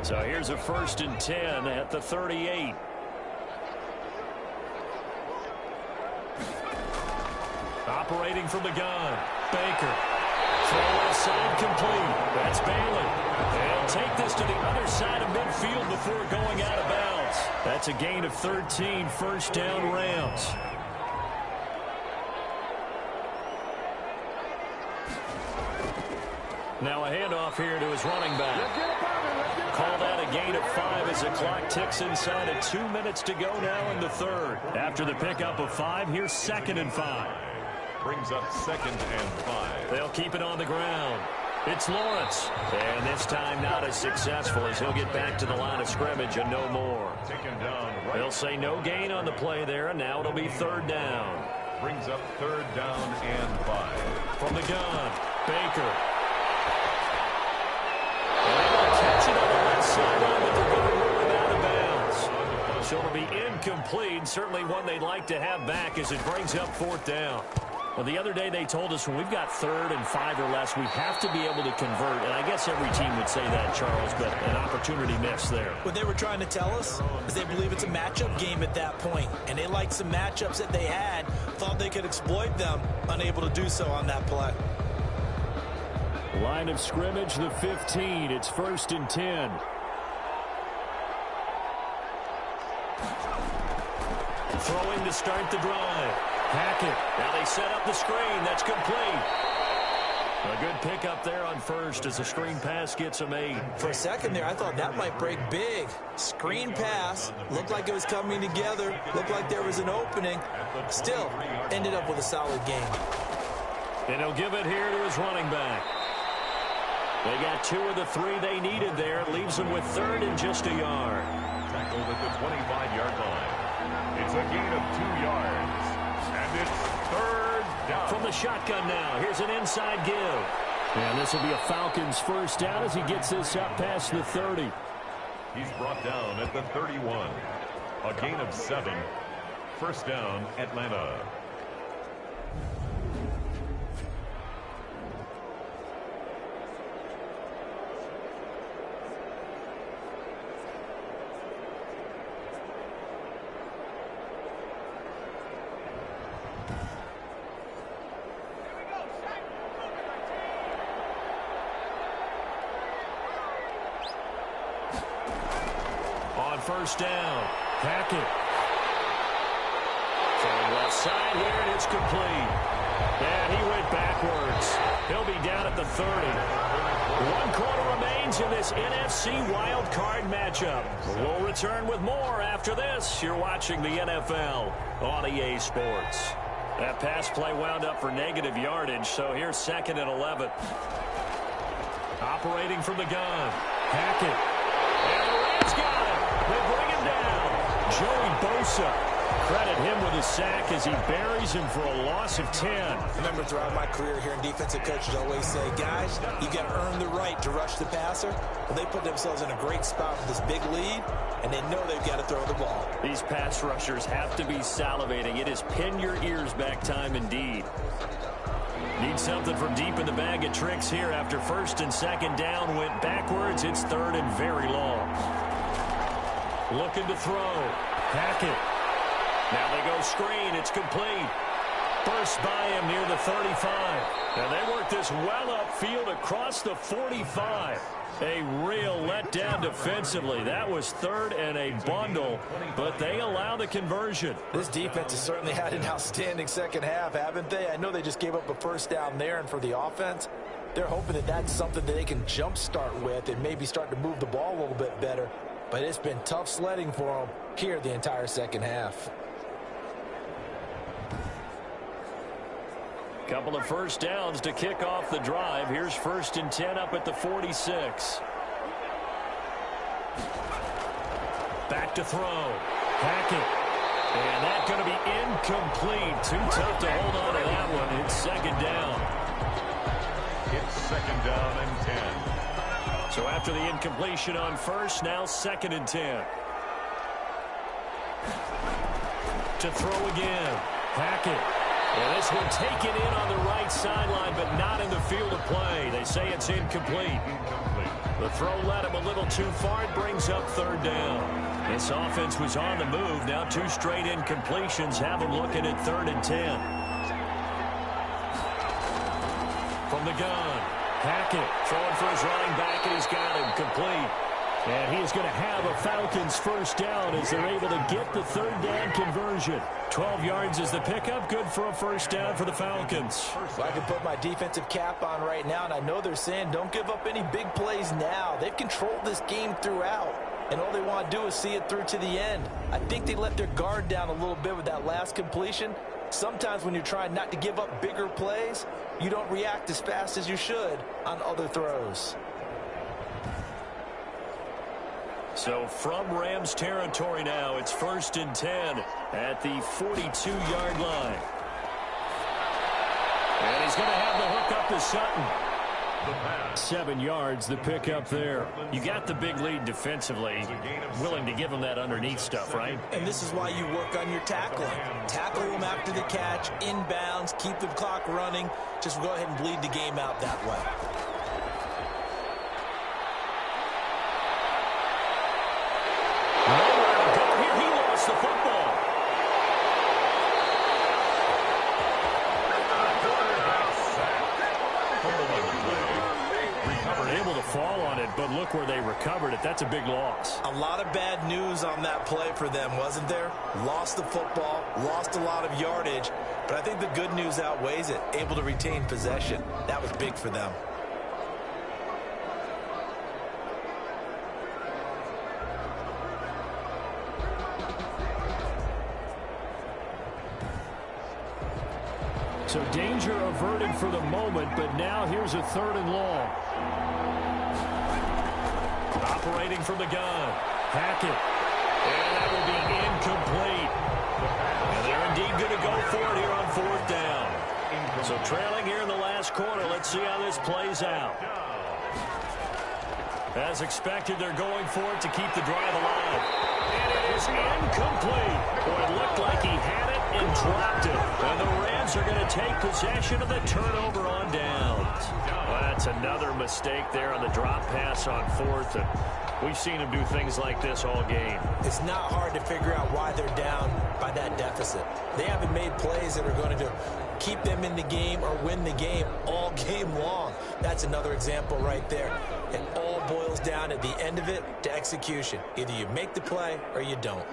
So here's a 1st and 10 at the 38. Operating from the gun. Baker. Throw inside complete. That's Bailey. They'll take this to the other side of midfield before going out of bounds. That's a gain of 13, 1st down Rams. Now a handoff here to his running back. Call that a gain of 5 as the clock ticks inside of 2 minutes to go now in the 3rd. After the pickup of 5, here's 2nd and 5. Brings up 2nd and 5. They'll keep it on the ground. It's Lawrence. And this time not as successful as he'll get back to the line of scrimmage and no more. Taken down right. They'll say no gain on the play there, and now it'll be 3rd down. Brings up 3rd down and 5. From the gun, Baker. And they'll catch it on the left sideline, but they're going to rule it out of bounds. So it'll be incomplete. Certainly one they'd like to have back as it brings up 4th down. Well, the other day they told us when we've got 3rd and 5 or less, we have to be able to convert. And I guess every team would say that, Charles, but an opportunity missed there. What they were trying to tell us is they believe it's a matchup game at that point. And they liked some matchups that they had, thought they could exploit them, unable to do so on that play. Line of scrimmage, the 15. It's 1st and 10. Throwing to start the drive. Hackett. Now they set up the screen. That's complete. A good pickup there on 1st as the screen pass gets him 8. For a second there, I thought that might break big. Screen pass. Looked like it was coming together. Looked like there was an opening. Still, ended up with a solid game. And he'll give it here to his running back. They got 2 of the 3 they needed there. It leaves them with 3rd and just a yard. Tackled at the 25-yard line. It's a gain of 2 yards. And it's 3rd down. From the shotgun now, here's an inside give. And this will be a Falcons 1st down as he gets this up past the 30. He's brought down at the 31. A gain of 7. 1st down, Atlanta. On 1st down, Hackett. Throwing left side here, and it's complete. And he went backwards. He'll be down at the 30. 1 quarter remains in this NFC Wildcard matchup. We'll return with more after this. You're watching the NFL on EA Sports. That pass play wound up for negative yardage, so here's 2nd and 11. Operating from the gun, Hackett. And the Rams got him. They bring him down. Joey Bosa. Credit him with a sack as he buries him for a loss of 10. I remember throughout my career hearing defensive coaches always say, guys, you got to earn the right to rush the passer. Well, they put themselves in a great spot with this big lead, and they know they've got to throw the ball. These pass rushers have to be salivating. It is pin your ears back time indeed. Need something from deep in the bag of tricks here after 1st and 2nd down. Went backwards. It's 3rd and very long. Looking to throw. Hackett. Now they go screen. It's complete. First by him near the 35. And they work this well upfield across the 45. A real letdown defensively. That was third and a bundle, but they allow the conversion. This defense has certainly had an outstanding second half, haven't they? I know they just gave up a first down there, and for the offense, they're hoping that that's something that they can jumpstart with and maybe start to move the ball a little bit better. But it's been tough sledding for them here the entire second half. Couple of first downs to kick off the drive. Here's 1st and 10 up at the 46. Back to throw. Hackett. And that's going to be incomplete. Too tough to hold on to that one. It's 2nd down. It's 2nd down and 10. So after the incompletion on first, now 2nd and 10. To throw again. Hackett. And this one taken in on the right sideline, but not in the field of play. They say it's incomplete. The throw led him a little too far. It brings up 3rd down. This offense was on the move. Now 2 straight incompletions have them looking at 3rd and 10. From the gun, Hackett throwing for his running back, and he's got him complete. And he is going to have a Falcons first down as they're able to get the 3rd down conversion. 12 yards is the pickup. Good for a first down for the Falcons. Well, I can put my defensive cap on right now, and I know they're saying don't give up any big plays now. They've controlled this game throughout, and all they want to do is see it through to the end. I think they let their guard down a little bit with that last completion. Sometimes when you're trying not to give up bigger plays, you don't react as fast as you should on other throws. So from Rams territory now, it's 1st and 10 at the 42-yard line. And he's going to have the hook up to Sutton. 7 yards, the pickup there. You got the big lead defensively. Willing to give them that underneath stuff, right? And this is why you work on your tackling. Tackle them after the catch, inbounds, keep the clock running. Just go ahead and bleed the game out that way. The football. Able to fall on it, but look where they recovered it. That's a big loss. A lot of bad news on that play for them, wasn't there? Lost the football, lost a lot of yardage, but I think the good news outweighs it. Able to retain possession. That was big for them. So danger averted for the moment, but now here's a 3rd and long. Operating from the gun. Hackett. And that will be incomplete. And they're indeed going to go for it here on 4th down. So trailing here in the last quarter. Let's see how this plays out. As expected, they're going for it to keep the drive alive. And it is incomplete. Boy, it looked like he had it and dropped it. And the Rams are going to take possession of the turnover on downs. Well, that's another mistake there on the drop pass on 4th. And we've seen him do things like this all game. It's not hard to figure out why they're down by that deficit. They haven't made plays that are going to keep them in the game or win the game all game long. That's another example right there. It all boils down at the end of it to execution. Either you make the play or you don't.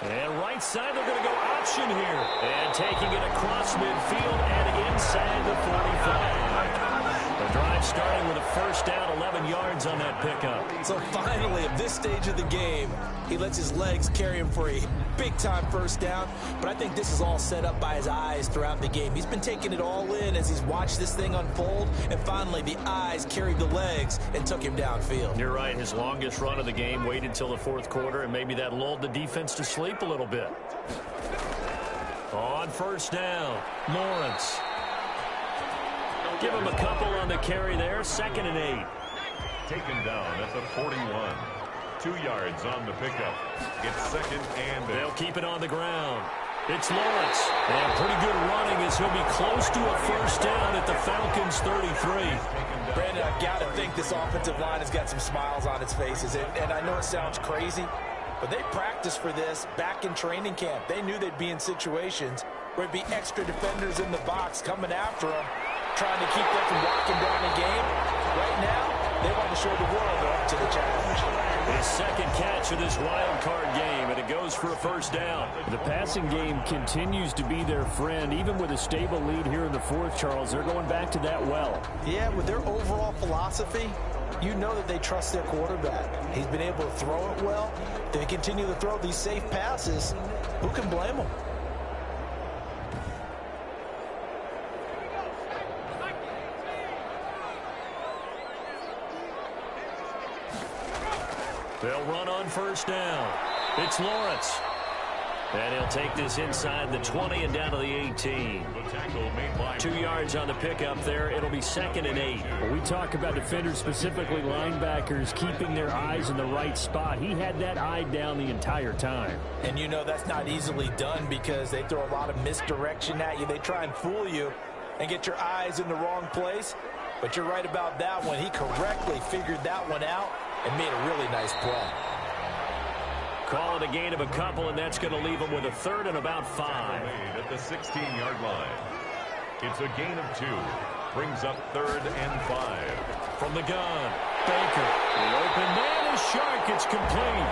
And right side, they're going to go option here. And taking it across midfield and inside the 45. The drive starting with a first down, 11 yards on that pickup. So finally, at this stage of the game, he lets his legs carry him for a big-time first down. But I think this is all set up by his eyes throughout the game. He's been taking it all in as he's watched this thing unfold. And finally, the eyes carried the legs and took him downfield. You're right. His longest run of the game waited till the 4th quarter, and maybe that lulled the defense to sleep a little bit. On first down, Lawrence. Give him a couple on the carry there. 2nd and 8. Taken down at the 41. 2 yards on the pickup. It's 2nd and 8. They'll keep it on the ground. It's Lawrence. And pretty good running as he'll be close to a first down at the Falcons 33. Brandon, I've got to think this offensive line has got some smiles on its faces. And I know it sounds crazy, But they practiced for this back in training camp. They knew they'd be in situations where it'd be extra defenders in the box coming after them, trying to keep them from locking down the game. Right now, they want to show the world they're up to the challenge. His second catch of this wild card game, and it goes for a first down. The passing game continues to be their friend. Even with a stable lead here in the fourth, Charles, they're going back to that well. Yeah, with their overall philosophy, you know that they trust their quarterback. He's been able to throw it well. They continue to throw these safe passes. Who can blame them? They'll run on first down. It's Lawrence. And he'll take this inside the 20 and down to the 18. 2 yards on the pickup there. It'll be 2nd and 8. When we talk about defenders, specifically linebackers, keeping their eyes in the right spot, he had that eye down the entire time. And you know that's not easily done because they throw a lot of misdirection at you. They try and fool you and get your eyes in the wrong place. But you're right about that one. He correctly figured that one out and made a really nice play. Call it a gain of a couple, and that's going to leave them with a 3rd and about 5. At the 16-yard line. It's a gain of 2. Brings up 3rd and 5. From the gun, Baker. The open man is Shark. It's complete.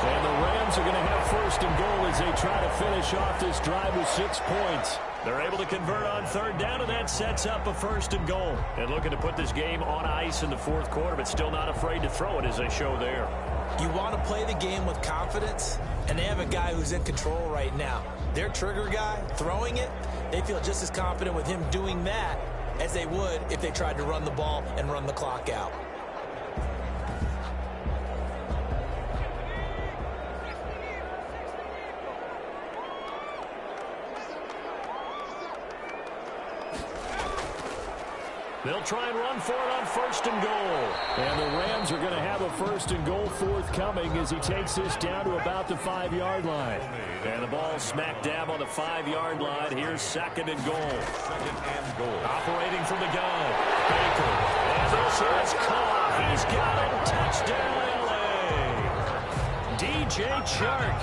And the Rams are going to have 1st and goal as they try to finish off this drive with 6 points. They're able to convert on 3rd down, and that sets up a 1st and goal. And looking to put this game on ice in the 4th quarter, but still not afraid to throw it as they show there. You want to play the game with confidence, and they have a guy who's in control right now. Their trigger guy, throwing it, they feel just as confident with him doing that as they would if they tried to run the ball and run the clock out. They'll try and run for it on 1st and goal. And the Rams are going to have a 1st and goal forthcoming as he takes this down to about the 5-yard line. And the ball smack dab on the 5-yard line. Here's 2nd and goal. 2nd and goal. Operating from the gun. Baker. And this is caught. He's got it. Touchdown, LA. DJ Chark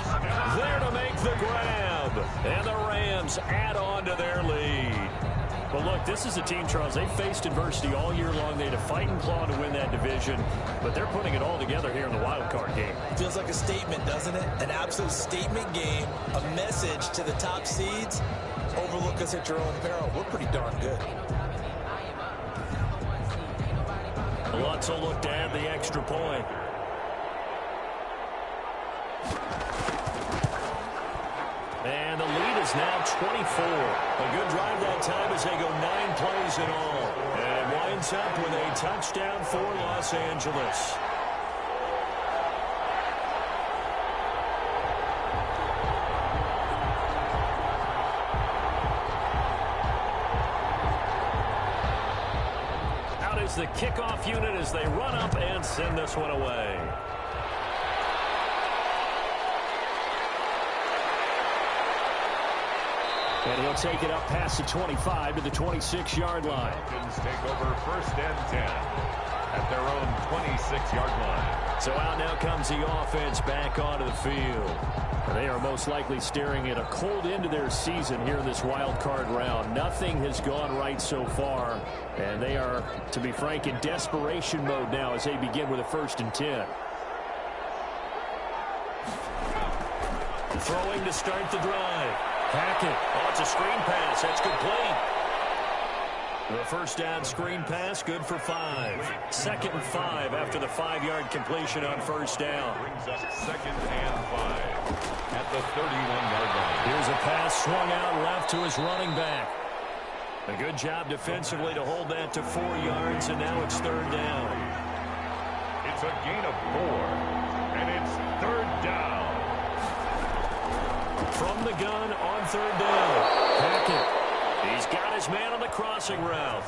there to make the grab. And the Rams add on to their lead. But look, this is a team, Charles, they faced adversity all year long. They had to fight and claw to win that division, but they're putting it all together here in the wild card game. Feels like a statement, doesn't it? An absolute statement game, a message to the top seeds. Overlook us at your own peril. We're pretty darn good. Lutz will look to add the extra point. And the lead is now 24. A good drive that time as they go 9 plays in all. And it winds up with a touchdown for Los Angeles. Out is the kickoff unit as they run up and send this one away. And he'll take it up past the 25 to the 26-yard line. Falcons take over 1st and 10 at their own 26-yard line. So out now comes the offense back onto the field. They are most likely staring at a cold end to their season here in this wild card round. Nothing has gone right so far, and they are, to be frank, in desperation mode now as they begin with a 1st and 10. Throwing to start the drive. Hackett. Oh, it's a screen pass. That's complete. The 1st down screen pass, good for 5. 2nd and 5 after the 5-yard completion on 1st down. Brings up 2nd and 5 at the 31-yard line. Here's a pass swung out left to his running back. A good job defensively to hold that to 4 yards, and now it's 3rd down. It's a gain of 4, and it's 3rd down. From the gun on 3rd down. Hackett. He's got his man on the crossing route.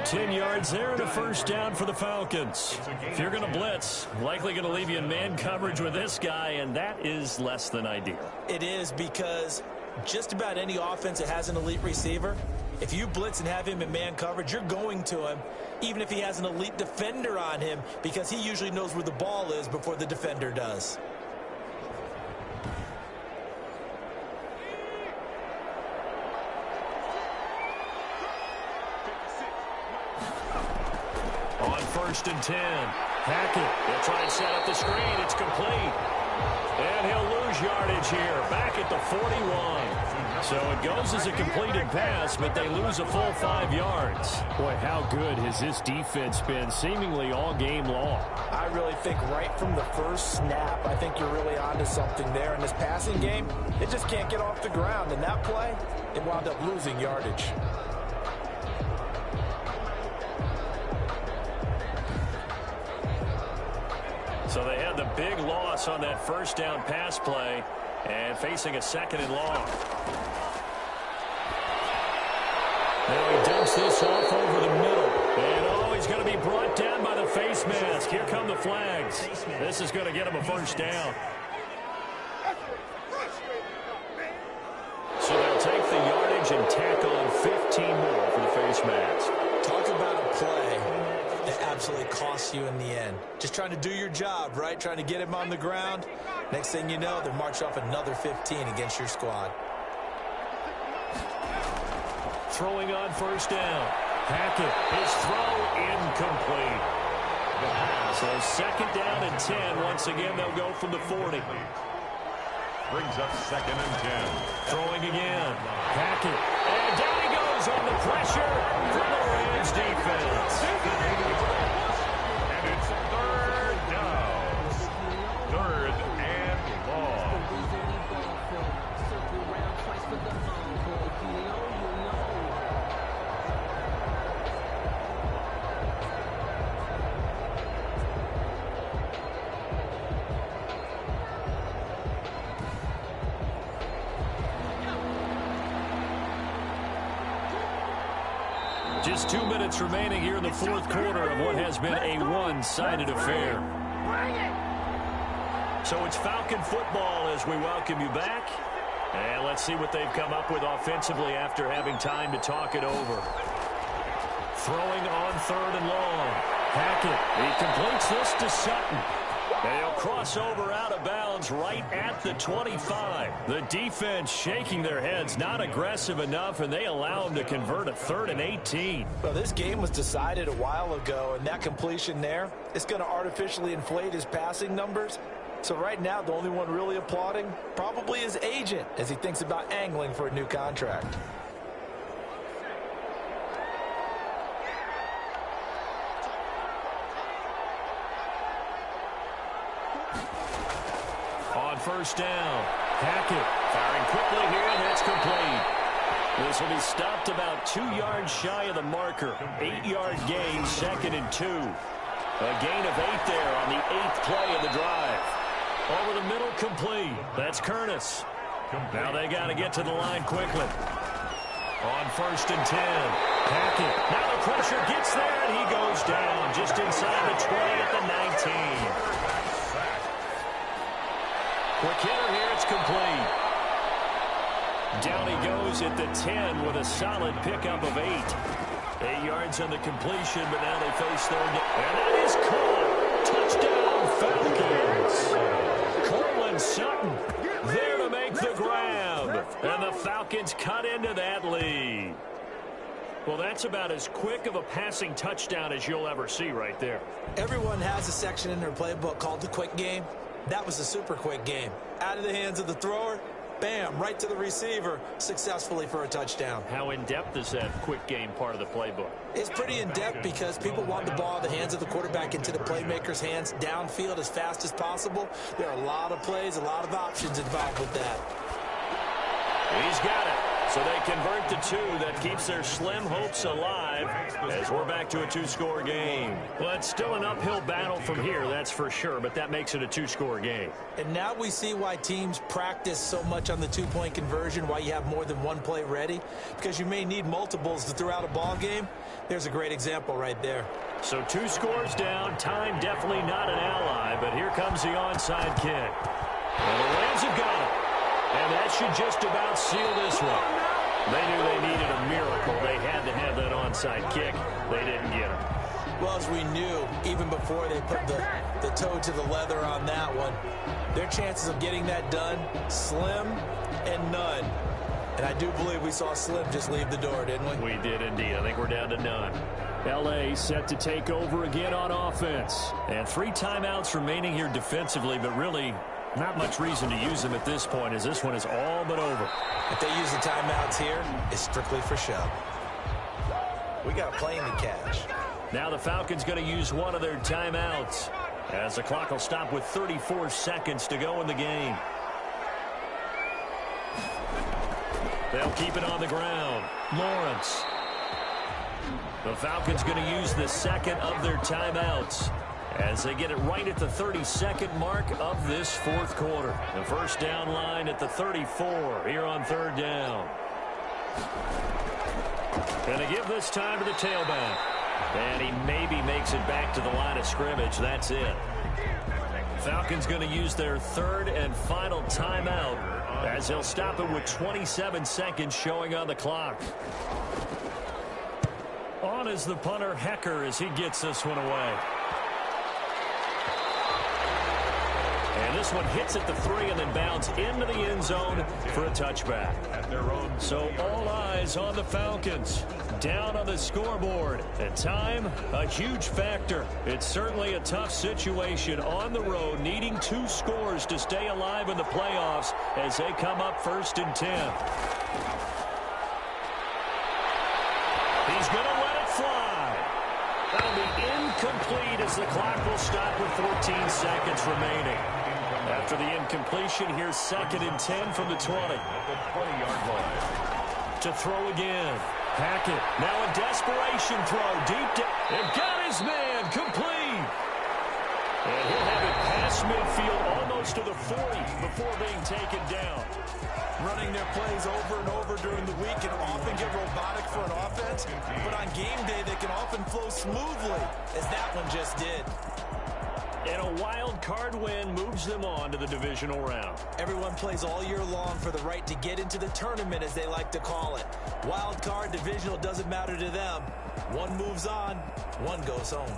10 yards there and a 1st down for the Falcons. If you're going to blitz, likely going to leave you in man coverage with this guy, and that is less than ideal. It is because just about any offense that has an elite receiver, if you blitz and have him in man coverage, you're going to him, even if he has an elite defender on him, because he usually knows where the ball is before the defender does. On 1st and 10. Hackett. They'll try and set up the screen. It's complete. And he'll lose yardage here. Back at the 41. So it goes as a completed pass, but they lose a full 5 yards. Boy, how good has this defense been seemingly all game long? I really think right from the first snap, I think you're really onto something there. In this passing game, it just can't get off the ground. And that play, it wound up losing yardage. So they had the big loss on that first down pass play and facing a 2nd and long. Now he dumps this off over the middle. And he's going to be brought down by the face mask. Here come the flags. This is going to get him a first down. So they'll take the yardage and tack on 15 more for the face mask. Talk about a play that absolutely costs you in the end. Just trying to do your job, right? Trying to get him on the ground. Next thing you know, they're marching off another 15 against your squad. Throwing on 1st down. Hackett, his throw incomplete. So 2nd down and 10. Once again, they'll go from the 40. Brings up 2nd and 10. Throwing again. Hackett. And down he goes on the pressure from the Rams defense. And it's 3rd down. 3rd and long. Just 2 minutes remaining here in the 4th quarter of what has been a one-sided affair. So it's Falcon football as we welcome you back. And let's see what they've come up with offensively after having time to talk it over. Throwing on 3rd and long. Hackett, he completes this to Sutton. They'll cross over out of bounds right at the 25. The defense shaking their heads, not aggressive enough, and they allow them to convert a 3rd and 18. Well, this game was decided a while ago, and that completion there is going to artificially inflate his passing numbers. So right now, the only one really applauding probably his agent as he thinks about angling for a new contract. On 1st down, Hackett firing quickly here, and that's complete. This will be stopped about 2 yards shy of the marker. 8-yard gain, 2nd and 2. A gain of 8 there on the 8th play of the drive. Over the middle, complete. That's Curtis. Now they got to get to the line quickly. On 1st and 10, Hackett. Now the pressure gets there, and he goes down just inside the 20 at the 19. Quick hitter here, it's complete. Down he goes at the 10 with a solid pickup of 8. 8 yards on the completion, but now they face 3rd down. And that is caught. Touchdown, Falcons. Cortland Sutton there to make the grab. And the Falcons cut into that lead. Well, that's about as quick of a passing touchdown as you'll ever see right there. Everyone has a section in their playbook called the quick game. That was a super quick game. Out of the hands of the thrower, bam, right to the receiver, successfully for a touchdown. How in-depth is that quick game part of the playbook? It's pretty in-depth because people want the ball in the hands of the quarterback into the playmaker's hands downfield as fast as possible. There are a lot of plays, a lot of options involved with that. He's got it. So they convert the 2. That keeps their slim hopes alive as we're back to a 2-score game. Well, it's still an uphill battle from here, that's for sure, but that makes it a 2-score game. And now we see why teams practice so much on the 2-point conversion, why you have more than one play ready, because you may need multiples to throw out a ball game. There's a great example right there. So 2 scores down, time definitely not an ally, but here comes the onside kick. And the Rams have got it. And that should just about seal this one. They knew they needed a miracle. They had to have that onside kick. They didn't get it. Well, as we knew, even before they put the toe to the leather on that one, their chances of getting that done, slim and none. And I do believe we saw slim just leave the door, didn't we? We did indeed. I think we're down to none. L.A. set to take over again on offense. And 3 timeouts remaining here defensively, but really not much reason to use them at this point, as this one is all but over. If they use the timeouts here, it's strictly for show. We got a plane to catch. Now the Falcons going to use one of their timeouts, as the clock will stop with 34 seconds to go in the game. They'll keep it on the ground. Lawrence. The Falcons going to use the second of their timeouts as they get it right at the 32nd mark of this fourth quarter. The first down line at the 34 here on third down. Going to give this time to the tailback. And he maybe makes it back to the line of scrimmage. That's it. Falcons going to use their third and final timeout as they'll stop it with 27 seconds showing on the clock. On is the punter, Hecker, as he gets this one away. And this one hits at the 3 and then bounds into the end zone for a touchback. So all eyes on the Falcons. Down on the scoreboard. And time, a huge factor. It's certainly a tough situation on the road, needing 2 scores to stay alive in the playoffs as they come up first and 10. He's going to let it fly. That'll be incomplete as the clock will stop with 14 seconds remaining. After the incompletion, here's 2nd and 10 from the 20. To throw again. Hackett. Now a desperation throw. Deep down. And got his man. Complete. And he'll have it past midfield almost to the 40 before being taken down. Running their plays over and over during the week can often get robotic for an offense, but on game day they can often flow smoothly, as that one just did. And a wild card win moves them on to the divisional round. Everyone plays all year long for the right to get into the tournament, as they like to call it. Wild card, divisional, doesn't matter to them. One moves on, one goes home.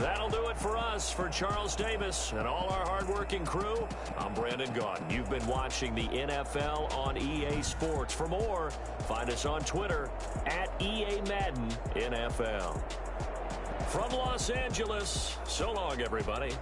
That'll do it for us. For Charles Davis and all our hardworking crew, I'm Brandon Gaudin. You've been watching the NFL on EA Sports. For more, find us on Twitter at EA Madden NFL. From Los Angeles, so long, everybody.